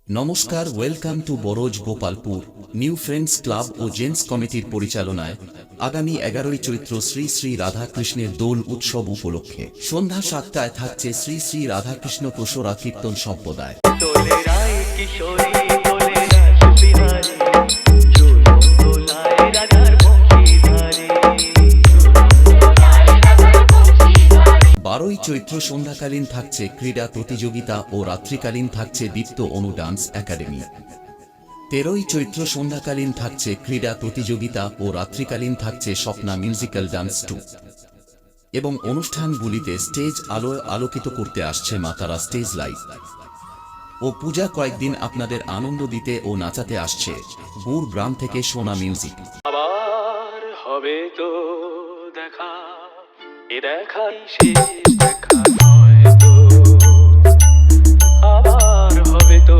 নমস্কার, welcome to Boroj Gopalpur new friends club ও gents কমিটির পরিচালনায় আগামী 11ই চৈত্র শ্রী শ্রী রাধাকৃষ্ণের দোল উৎসব উপলক্ষে সন্ধ্যা 7টায় থাকছে শ্রী শ্রী রাধাকৃষ্ণ প্রসরা কীর্তন সম্প্রদায়। বারোই চৈত্র সন্ধ্যাকালীন থাকছে ক্রীড়া প্রতিযোগিতা ও রাত্রিকালীন থাকছে দীপ্ত অনু ডান্স একাডেমি। 13ই চৈত্র সন্ধ্যাকালীন থাকছে ক্রীড়া প্রতিযোগিতা ও রাত্রিকালীন থাকছে স্বপ্না মিউজিক্যাল ডান্স 2 এবং অনুষ্ঠানগুলিতে স্টেজ আলোয় আলোকিত করতে আসছে মাতারা স্টেজ লাইট ও পূজা। কয়েকদিন আপনাদের আনন্দ দিতে ও নাচাতে আসছে গুড়গ্রাম থেকে সোনা মিউজিক। আবার হবে তো দেখা, এ দেখাই শেষ দেখা নয় তো, আবার হবে তো